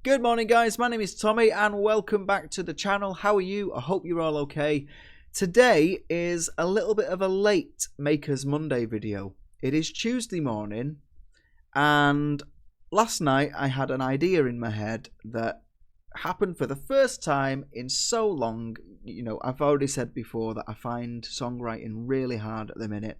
Good morning, guys. My name is Tommy and welcome back to the channel. How are you? I hope you're all okay. Today is a little bit of a late Makers Monday video. It is Tuesday morning and last night I had an idea in my head that happened for the first time in so long. You know, I've already said before that I find songwriting really hard at the minute.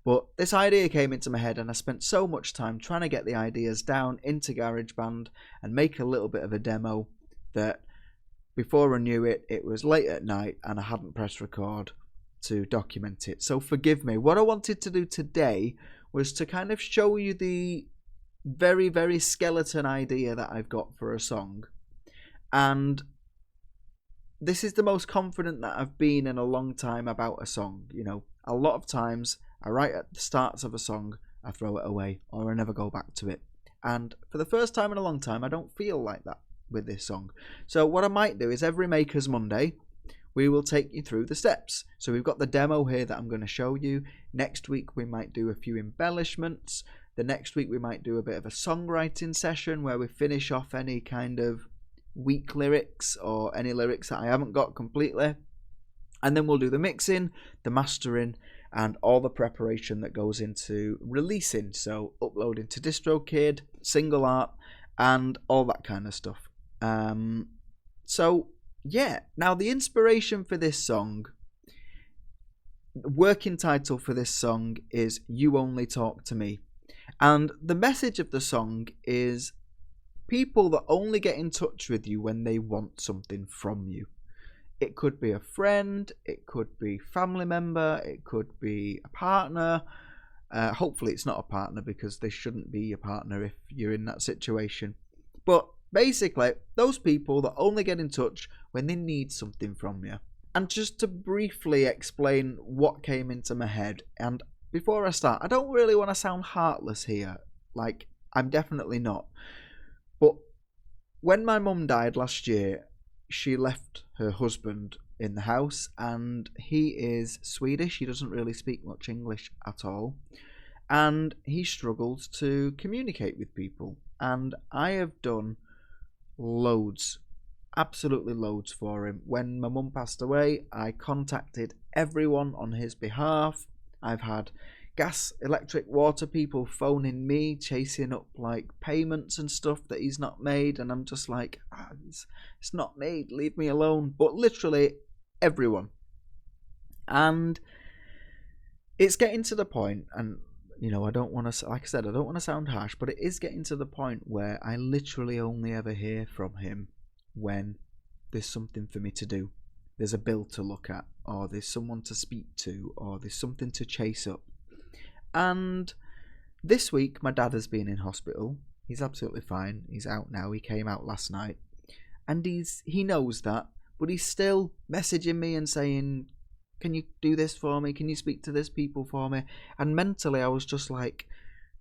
But this idea came into my head and I spent so much time trying to get the ideas down into Garageband and make a little bit of a demo that before I knew it, it was late at night and I hadn't pressed record to document it. So forgive me. What I wanted to do today was to kind of show you the very, very skeleton idea that I've got for a song. And this is the most confident that I've been in a long time about a song. You know, a lot of times I write at the starts of a song, I throw it away, or I never go back to it. And for the first time in a long time, I don't feel like that with this song. So what I might do is every Makers Monday, we will take you through the steps. So we've got the demo here that I'm going to show you. Next week, we might do a few embellishments. The next week, we might do a bit of a songwriting session where we finish off any kind of weak lyrics or any lyrics that I haven't got completely. And then we'll do the mixing, the mastering, and all the preparation that goes into releasing. So uploading to DistroKid, single art, and all that kind of stuff. So yeah, now the inspiration for this song, working title for this song is You Only Talk to Me. And the message of the song is people that only get in touch with you when they want something from you. It could be a friend, it could be family member, it could be a partner. Hopefully it's not a partner because they shouldn't be your partner if you're in that situation. But basically, those people that only get in touch when they need something from you. And just to briefly explain what came into my head, and before I start, I don't really want to sound heartless here. Like, I'm definitely not. But when my mum died last year, she left her husband in the house and he is Swedish. He doesn't really speak much English at all. And he struggles to communicate with people. And I have done loads, absolutely loads for him. When my mum passed away, I contacted everyone on his behalf. I've had gas, electric, water people phoning me, chasing up like payments and stuff that he's not made, and I'm just like, it's not made, leave me alone. But literally everyone. And it's getting to the point, and you know, I don't want to, like I said, I don't want to sound harsh, but it is getting to the point where I literally only ever hear from him when there's something for me to do. There's a bill to look at, or there's someone to speak to, or there's something to chase up. And this week, my dad has been in hospital. He's absolutely fine. He's out now. He came out last night. And he knows that. But he's still messaging me and saying, can you do this for me? Can you speak to this people for me? And mentally, I was just like,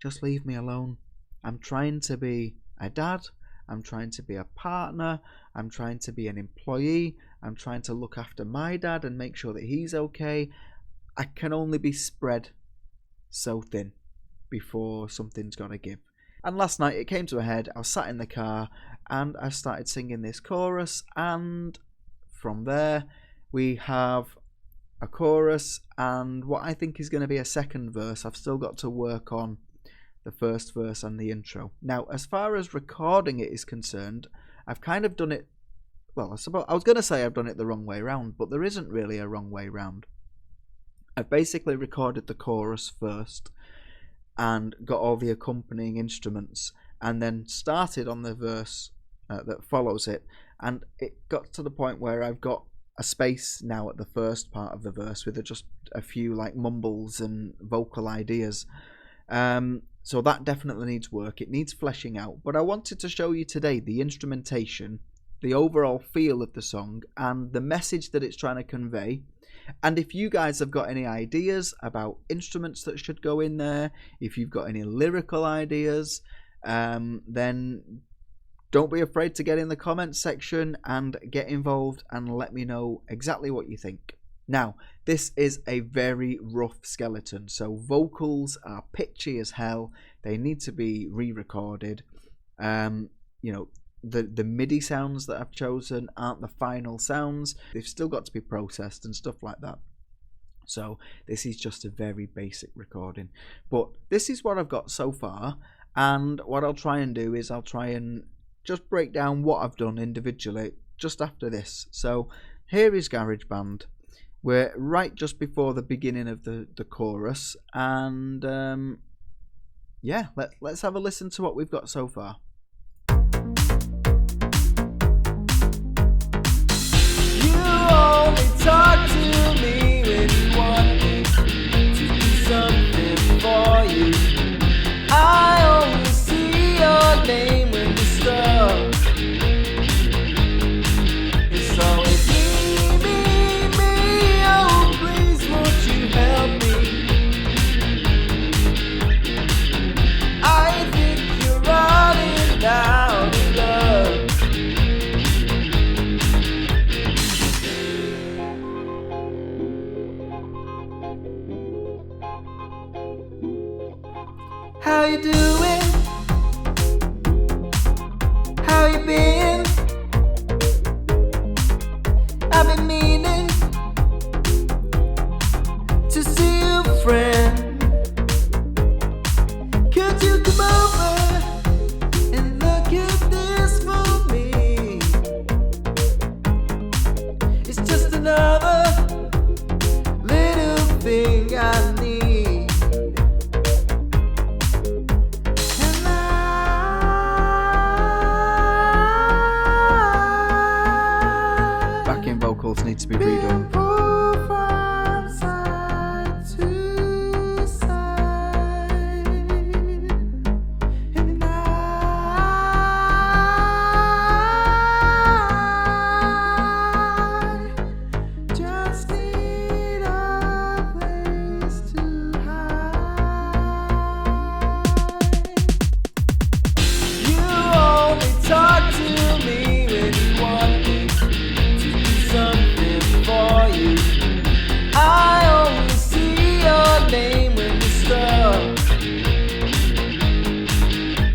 just leave me alone. I'm trying to be a dad. I'm trying to be a partner. I'm trying to be an employee. I'm trying to look after my dad and make sure that he's okay. I can only be spread so thin before something's got to give. And last night it came to a head. I was sat in the car and I started singing this chorus, and from there we have a chorus and what I think is going to be a second verse. I've still got to work on the first verse and the intro. Now, as far as recording it is concerned, I've kind of done it, well, I was going to say I've done it the wrong way round, but there isn't really a wrong way round. I've basically recorded the chorus first and got all the accompanying instruments and then started on the verse that follows it, and it got to the point where I've got a space now at the first part of the verse with just a few like mumbles and vocal ideas. So that definitely needs work. It needs fleshing out. But I wanted to show you today the instrumentation, the overall feel of the song, and the message that it's trying to convey. And if you guys have got any ideas about instruments that should go in there, if you've got any lyrical ideas, then don't be afraid to get in the comments section and get involved and let me know exactly what you think. Now, this is a very rough skeleton, so vocals are pitchy as hell. They need to be re-recorded. You know, the MIDI sounds that I've chosen aren't the final sounds. They've still got to be processed and stuff like that. So this is just a very basic recording. But this is what I've got so far. And what I'll try and do is I'll try and just break down what I've done individually just after this. So here is Garageband. We're right just before the beginning of the chorus. And yeah, let's have a listen to what we've got so far. You only talk to me when you want me to do something for you. I only see your name when you stop. It's always me, oh please won't you help me? I think you're running down in love. How you doing? How you been? I've been meaning to see you, friend. Could you come over and look at this for me? It's just another little thing I need. Backing vocals need to be redone. From side to side, and I just need a place to hide. You only talk to me when you want me to do something for you. I only see your name when you stop.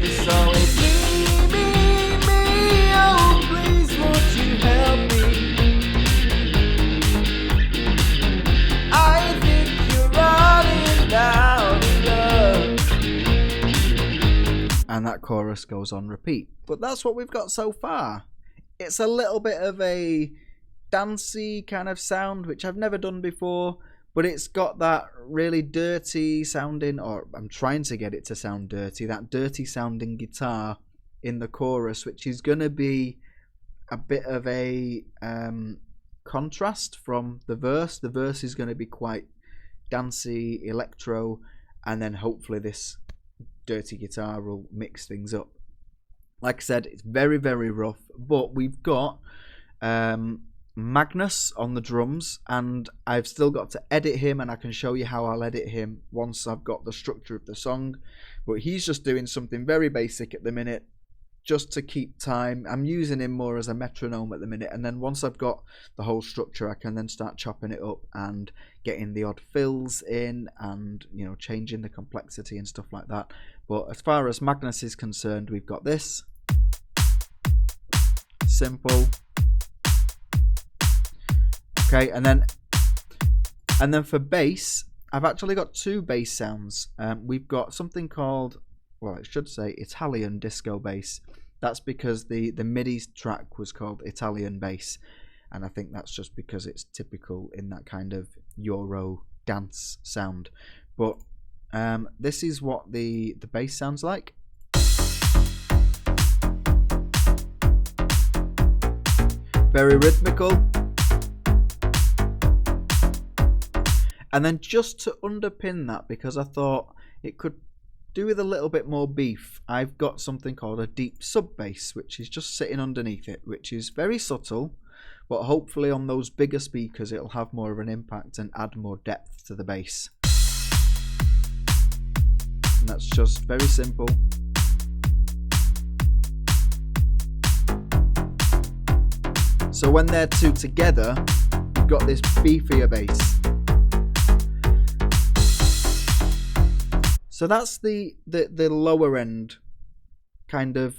It's always me, oh please won't you help me? I think you're running down in love. And that chorus goes on repeat. But that's what we've got so far. It's a little bit of a dancey kind of sound, which I've never done before, but it's got that really dirty sounding, or I'm trying to get it to sound dirty, that dirty sounding guitar in the chorus, which is going to be a bit of a contrast from the verse. The verse is going to be quite dancey, electro, and then hopefully this dirty guitar will mix things up. Like I said, it's very, very rough, but we've got Magnus on the drums, and I've still got to edit him, and I can show you how I'll edit him once I've got the structure of the song. But he's just doing something very basic at the minute, just to keep time. I'm using him more as a metronome at the minute, and then once I've got the whole structure, I can then start chopping it up and getting the odd fills in, and changing the complexity and stuff like that. But as far as Magnus is concerned, we've got this simple. Okay, and then for bass, I've actually got two bass sounds. We've got something called, well, it should say Italian disco bass. That's because the MIDI track was called Italian bass, and I think that's just because it's typical in that kind of Euro dance sound. But this is what the bass sounds like. Very rhythmical. And then just to underpin that, because I thought it could do with a little bit more beef, I've got something called a deep sub bass, which is just sitting underneath it, which is very subtle, but hopefully on those bigger speakers it'll have more of an impact and add more depth to the bass. And that's just very simple. So when they're two together, you've got this beefier bass. So that's the lower end kind of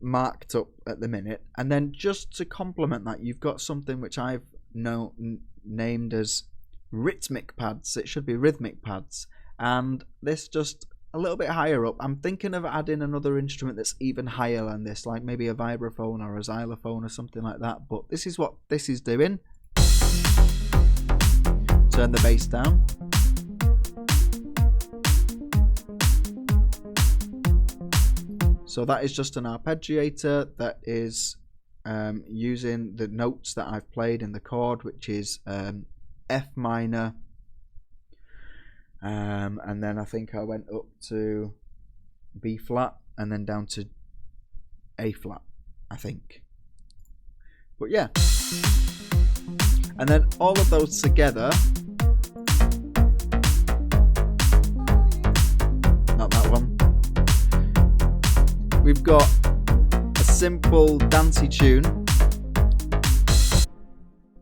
marked up at the minute, and then just to complement that, you've got something which I've named as rhythmic pads. It should be rhythmic pads, and this just a little bit higher up. I'm thinking of adding another instrument that's even higher than this, like maybe a vibraphone or a xylophone or something like that, but this is what this is doing. Turn the bass down. So that is just an arpeggiator that is using the notes that I've played in the chord, which is F minor, and then I think I went up to B flat and then down to A flat, I think. But yeah, and then all of those together, not that one, we've got a simple dancey tune,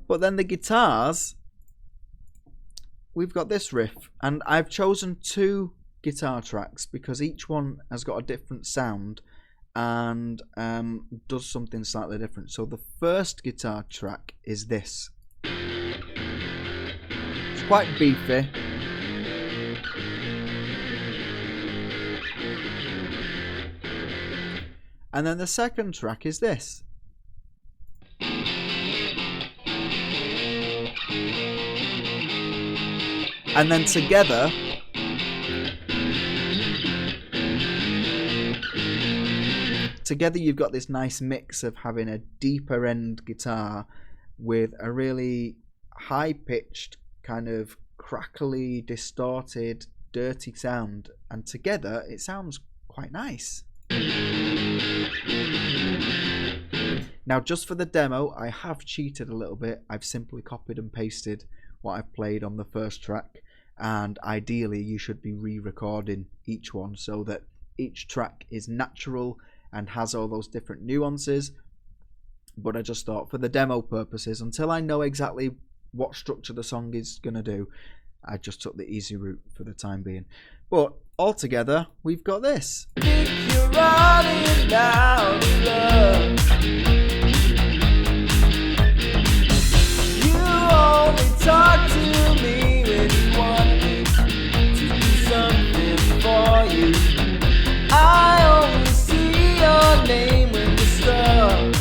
but then the guitars, we've got this riff, and I've chosen 2 guitar tracks because each one has got a different sound and does something slightly different. So the first guitar track is this. It's quite beefy. And then the second track is this. And then together, you've got this nice mix of having a deeper end guitar with a really high pitched, kind of crackly, distorted, dirty sound, and together it sounds quite nice. Now, just for the demo, I have cheated a little bit. I've simply copied and pasted what I've played on the first track, and ideally you should be re-recording each one so that each track is natural and has all those different nuances. But I just thought, for the demo purposes, until I know exactly what structure the song is going to do, I just took the easy route for the time being. But altogether, we've got this. If you're running out of love, you only talk to me when you want me to do something for you. I only see your name when you stop.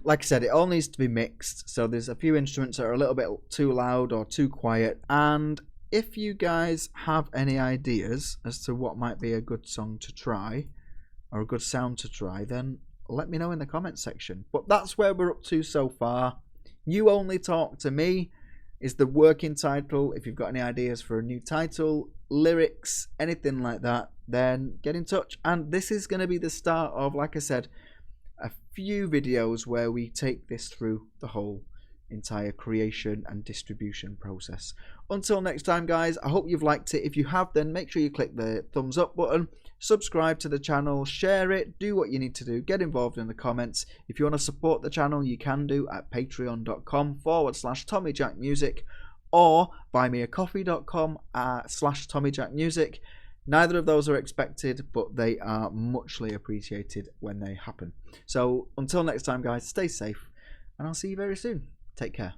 Like I said, it all needs to be mixed, so there's a few instruments that are a little bit too loud or too quiet. And if you guys have any ideas as to what might be a good song to try or a good sound to try, then let me know in the comment section. But that's where we're up to so far. You Only Talk to Me is the working title. If you've got any ideas for a new title, lyrics, anything like that, then get in touch. And this is going to be the start of, like I said, a few videos where we take this through the whole entire creation and distribution process. Until next time, guys, I hope you've liked it. If you have, then make sure you click the thumbs up button, subscribe to the channel, share it, do what you need to do, get involved in the comments. If you want to support the channel, you can do at patreon.com/TommyJackMusic or buymeacoffee.com/TommyJackMusic. Neither of those are expected, but they are muchly appreciated when they happen. So until next time, guys, stay safe, and I'll see you very soon. Take care.